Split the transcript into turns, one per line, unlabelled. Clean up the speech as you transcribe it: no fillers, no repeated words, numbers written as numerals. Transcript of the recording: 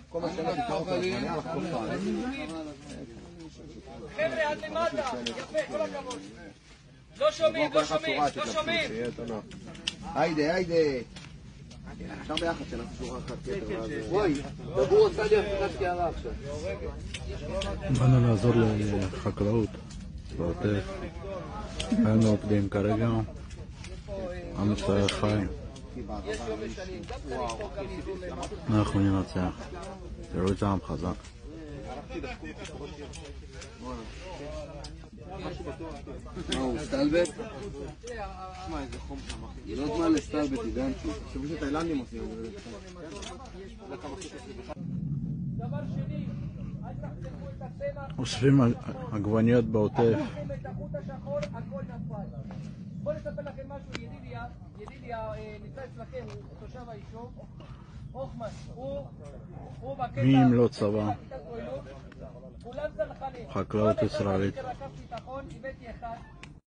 כל מה שאתה תקרא אותו, אני הלך כל פעם.
חבר'ה, עד למטה, יפה, כל הכבוד. לא שומעים, לא שומעים, לא שומעים.
היידה. אפשר ביחד שנעשה שורה אחת כתר. וואי, דבור עושה לי הפתחת קערה עכשיו.
באנו לעזור לחקלאות בעוטף. היינו עובדים כרגע. עם ישראל חיים. אנחנו ננצח. תראו את העם חזק.
מה הוא, סטלבט? שמע, איזה חום שם אחי. לא זמן לסטלבט, עידן. חשבו שתאילנדים עושים.
דבר שני, אל תחתכו את הסלח.
אוספים עגבניות בעוטף.
אל תחתכו את החוט השחור, הכל נפל. בואו נספר לכם משהו, ידידיה נמצא אצלכם, הוא תושב היישוב. הוחמן, הוא בקטע...
מי אם לא צבא?
כולם צנחנים.
חקלאות ישראלית.
רכב ביטחון, הבאתי אחד.